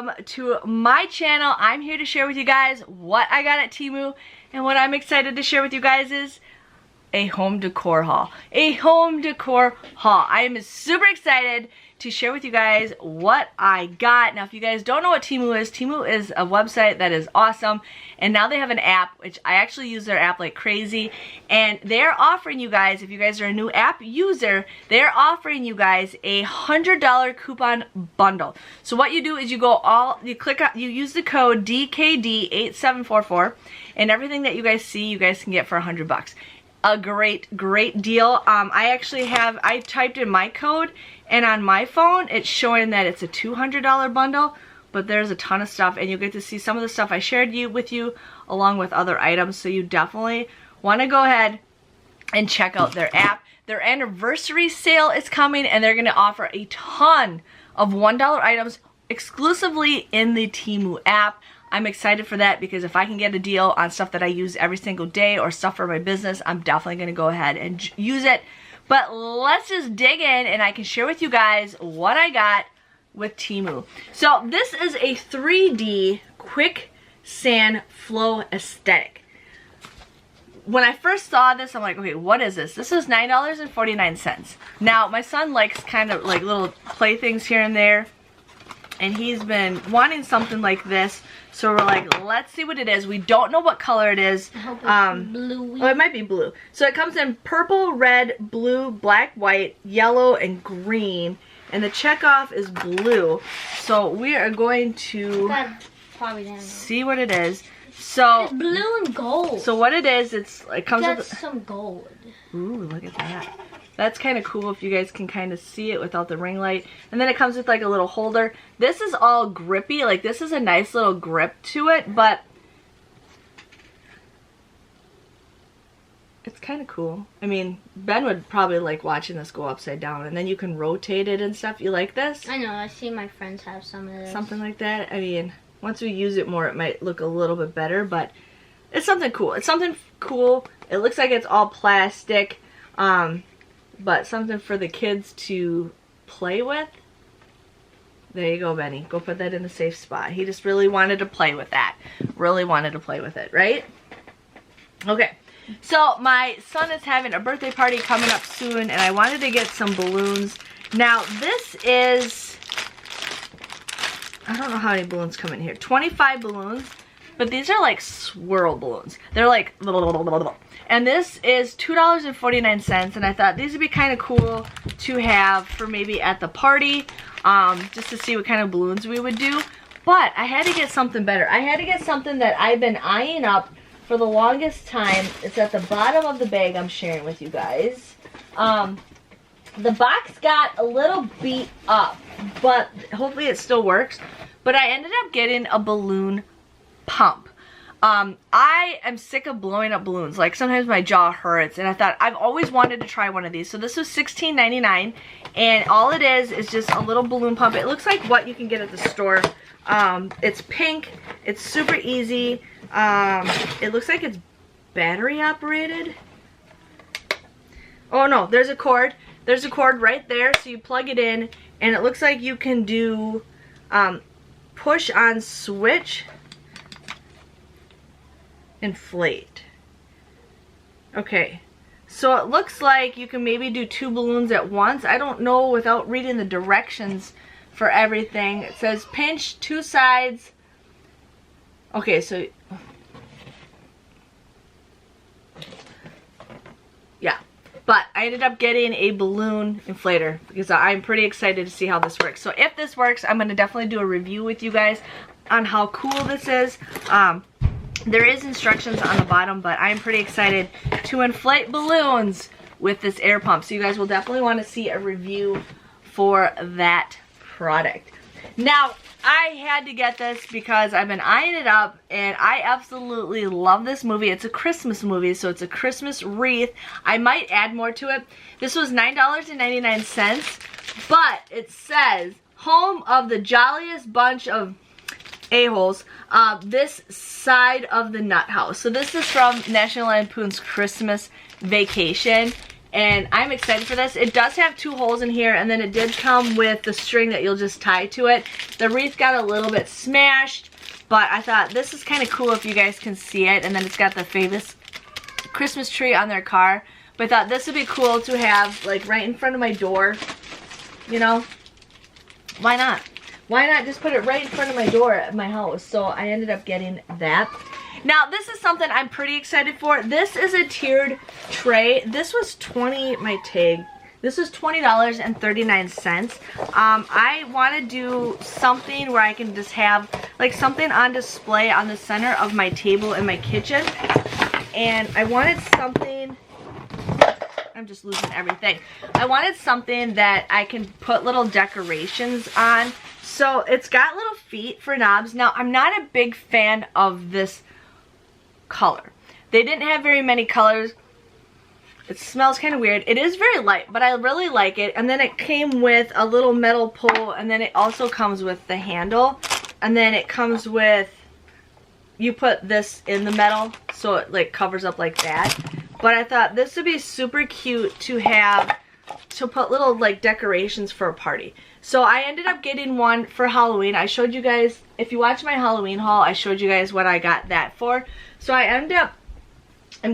welcome to my channel. I'm here to share with you guys what I got at Temu, and what I'm excited to share with you guys is a home decor haul. A home decor haul. I am super excited to share with you guys what I got. Now, if you guys don't know what Temu is a website that is awesome, and now they have an app, which I actually use their app like crazy, and they're offering you guys, if you guys are a new app user, they're offering you guys a $100 coupon bundle. So what you do is you use the code DKD8744, and everything that you guys see, you guys can get for $100. A great deal. I typed in my code, and on my phone it's showing that it's a $200 bundle, but there's a ton of stuff, and you'll get to see some of the stuff I shared with you along with other items. So you definitely want to go ahead and check out their app. Their anniversary sale is coming, and they're going to offer a ton of $1 items exclusively in the Temu app. I'm excited for that, because if I can get a deal on stuff that I use every single day or stuff for my business, I'm definitely going to go ahead and use it. But let's just dig in, and I can share with you guys what I got with Temu. So this is a 3D quick sand flow aesthetic. When I first saw this, I'm like, okay, what is this? This is $9.49. Now, my son likes kind of like little playthings here and there, and he's been wanting something like this. So we're like, let's see what it is. We don't know what color it is. I hope it's bluey. Oh, it might be blue. So it comes in purple, red, blue, black, white, yellow, and green. And the checkoff is blue. So we are going to see what it is. So it's blue and gold. So what it is, it comes with some gold. Ooh, look at that. That's kind of cool if you guys can kind of see it without the ring light. And then it comes with like a little holder. This is all grippy. Like, this is a nice little grip to it, but it's kind of cool. I mean, Ben would probably like watching this go upside down, and then you can rotate it and stuff. You like this? I know. I see my friends have some of this. Something like that. I mean, once we use it more, it might look a little bit better, but it's something cool. It's something cool. It looks like it's all plastic. But something for the kids to play with. There you go, Benny. Go put that in a safe spot. He just really wanted to play with that. Really wanted to play with it, right? Okay. So my son is having a birthday party coming up soon, and I wanted to get some balloons. Now this is, I don't know how many balloons come in here. 25 balloons. But these are like swirl balloons. They're like, and this is $2.49, and I thought these would be kind of cool to have for maybe at the party, just to see what kind of balloons we would do. But I had to get something better. I had to get something that I've been eyeing up for the longest time. It's at the bottom of the bag I'm sharing with you guys. The box got a little beat up, but hopefully it still works. But I ended up getting a balloon pump. I am sick of blowing up balloons. Like, sometimes my jaw hurts, and I thought I've always wanted to try one of these. So this was $16.99, and all it is just a little balloon pump. It looks like what you can get at the store. It's pink. It's super easy. It looks like it's battery operated. Oh no, there's a cord. There's a cord right there, so you plug it in, and it looks like you can do push on switch, inflate. Okay, so it looks like you can maybe do 2 balloons at once. I don't know without reading the directions for everything. It says pinch 2 sides. Okay, so yeah, but I ended up getting a balloon inflator because I'm pretty excited to see how this works. So if this works, I'm going to definitely do a review with you guys on how cool this is. There is instructions on the bottom, but I'm pretty excited to inflate balloons with this air pump. So you guys will definitely want to see a review for that product. Now, I had to get this because I've been eyeing it up, and I absolutely love this movie. It's a Christmas movie, so it's a Christmas wreath. I might add more to it. This was $9.99, but it says, home of the jolliest bunch of a-holes, this side of the nut house. So this is from National Lampoon's Christmas Vacation, and I'm excited for this. It does have 2 holes in here, and then it did come with the string that you'll just tie to it. The wreath got a little bit smashed, but I thought this is kind of cool if you guys can see it. And then it's got the famous Christmas tree on their car. But I thought this would be cool to have like right in front of my door, you know? Why not? Why not just put it right in front of my door at my house? So I ended up getting that. Now, this is something I'm pretty excited for. This is a tiered tray. This was This was $20.39. I want to do something where I can just have like something on display on the center of my table in my kitchen. And I wanted something, I'm just losing everything. I wanted something that I can put little decorations on. So it's got little feet for knobs. Now, I'm not a big fan of this color. They didn't have very many colors. It smells kind of weird. It is very light, but I really like it. And then it came with a little metal pole, and then it also comes with the handle. And then it comes with, you put this in the metal, so it like covers up like that. But I thought this would be super cute to have, to put little like decorations for a party. So I ended up getting one for Halloween. I showed you guys, if you watch my Halloween haul, I showed you guys what I got that for. So I'm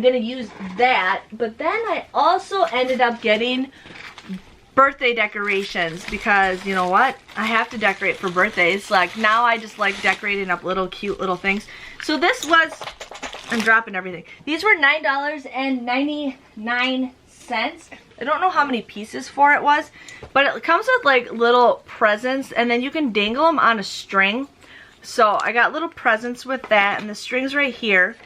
gonna use that, but then I also ended up getting birthday decorations because, you know what, I have to decorate for birthdays. Like, now I just like decorating up little cute little things. So this was, I'm dropping everything. These were $9.99. I don't know how many pieces for it was, but it comes with like little presents, and then you can dangle them on a string. So I got little presents with that, and the string's right here.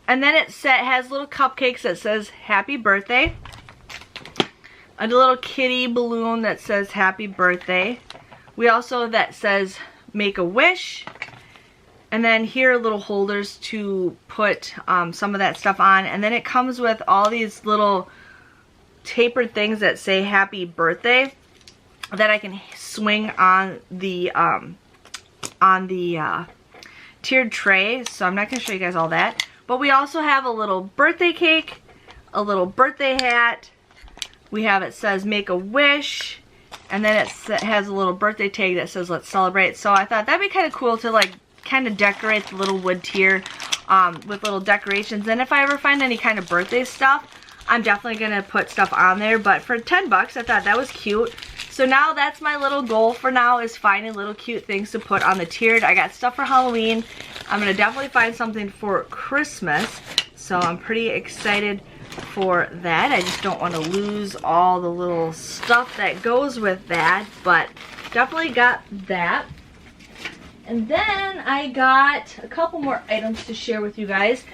And then it has little cupcakes that says happy birthday. A little kitty balloon that says happy birthday. We also, that says make a wish. And then here are little holders to put some of that stuff on. And then it comes with all these little tapered things that say happy birthday that I can swing on the tiered tray. So I'm not going to show you guys all that. But we also have a little birthday cake, a little birthday hat. We have, it says make a wish, and then it has a little birthday tag that says let's celebrate. So I thought that'd be kind of cool to like kind of decorate the little wood tier with little decorations. And if I ever find any kind of birthday stuff, I'm definitely going to put stuff on there. But for 10 bucks, I thought that was cute. So now that's my little goal for now, is finding little cute things to put on the tiered. I got stuff for Halloween. I'm going to definitely find something for Christmas. So I'm pretty excited for that. I just don't want to lose all the little stuff that goes with that. But definitely got that. And then I got a couple more items to share with you guys.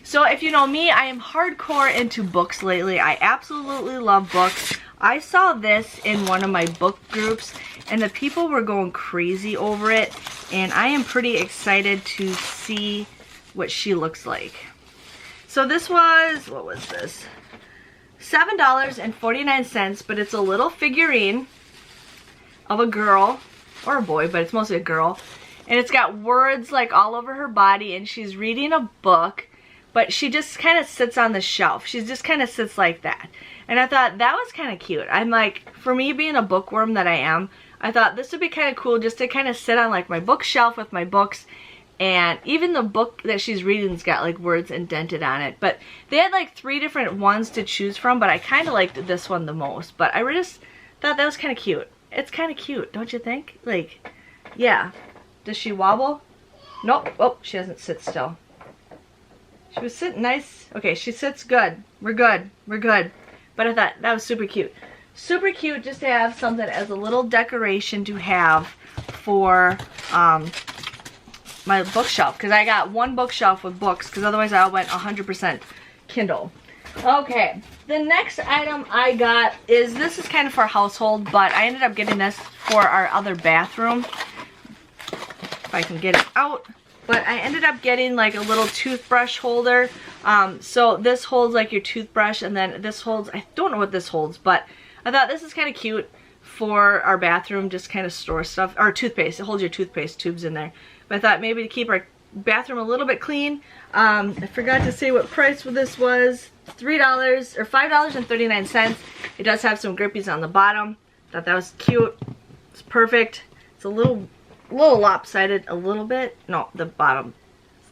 So if you know me, I am hardcore into books lately. I absolutely love books. I saw this in one of my book groups, and the people were going crazy over it, and I am pretty excited to see what she looks like. So this was, what was this? $7.49, but it's a little figurine of a girl, or a boy, but it's mostly a girl. And it's got words like all over her body, and she's reading a book, but she just kind of sits on the shelf. She just kind of sits like that. And I thought that was kind of cute. I'm like, for me being a bookworm that I am, I thought this would be kind of cool just to kind of sit on like my bookshelf with my books. And even the book that she's reading's got like words indented on it. But they had like 3 different ones to choose from, but I kind of liked this one the most. But I just thought that was kind of cute. It's kind of cute, don't you think? Like, yeah. Does she wobble? Nope. Oh, she doesn't sit still. She was sitting nice. Okay, she sits good. We're good. We're good. But I thought that was super cute. Super cute just to have something as a little decoration to have for my bookshelf. Because I got one bookshelf with books, because otherwise I went 100% Kindle. Okay, the next item I got is, this is kind of for household, but I ended up getting this for our other bathroom. If I can get it out. But I ended up getting like a little toothbrush holder. So this holds like your toothbrush, and then this holds, I don't know what this holds, but I thought this is kind of cute for our bathroom, just kind of store stuff. Or toothpaste, it holds your toothpaste tubes in there. But I thought maybe to keep our bathroom a little bit clean. I forgot to say what price for this was. $3 or $5.39. It does have some grippies on the bottom. Thought that was cute. It's perfect. It's a little lopsided a little bit. No, the bottom.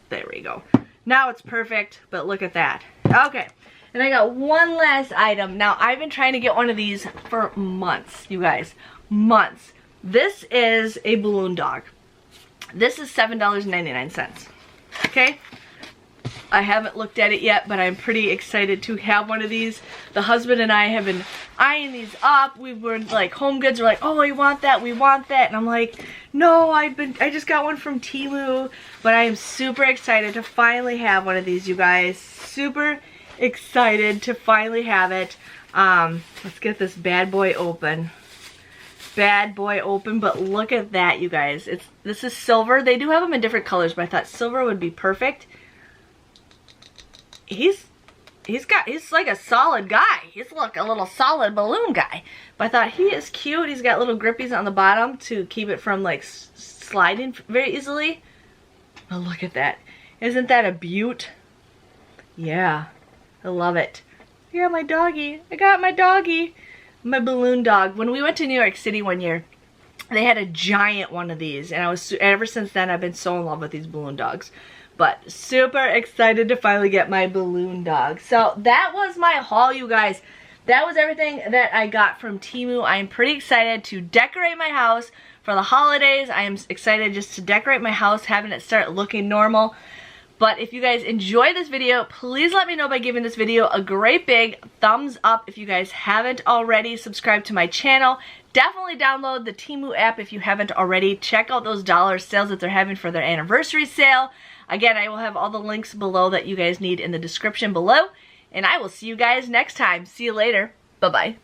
There we go. Now it's perfect, but look at that. Okay, and I got one last item. Now, I've been trying to get one of these for months, you guys. Months. This is a balloon dog. This is $7.99. Okay? I haven't looked at it yet, but I'm pretty excited to have one of these. The husband and I have been eyeing these up. We were like, Home Goods were like, oh, we want that, we want that. And I'm like, no, I just got one from Temu. But I am super excited to finally have one of these, you guys. Super excited to finally have it. Let's get this bad boy open. Bad boy open, but look at that, you guys. This is silver. They do have them in different colors, but I thought silver would be perfect. He's like a solid guy. He's like a little solid balloon guy. But I thought he is cute. He's got little grippies on the bottom to keep it from like sliding very easily. Oh, look at that. Isn't that a beaut? Yeah, I love it. I got my doggy. I got my doggy. My balloon dog. When we went to New York City one year, they had a giant one of these. And ever since then, I've been so in love with these balloon dogs. But super excited to finally get my balloon dog. So that was my haul, you guys. That was everything that I got from Temu. I am pretty excited to decorate my house for the holidays. I am excited just to decorate my house, having it start looking normal. But if you guys enjoy this video, please let me know by giving this video a great big thumbs up. If you guys haven't already subscribed to my channel, definitely download the Temu app if you haven't already. Check out those dollar sales that they're having for their anniversary sale. Again, I will have all the links below that you guys need in the description below. And I will see you guys next time. See you later. Bye-bye.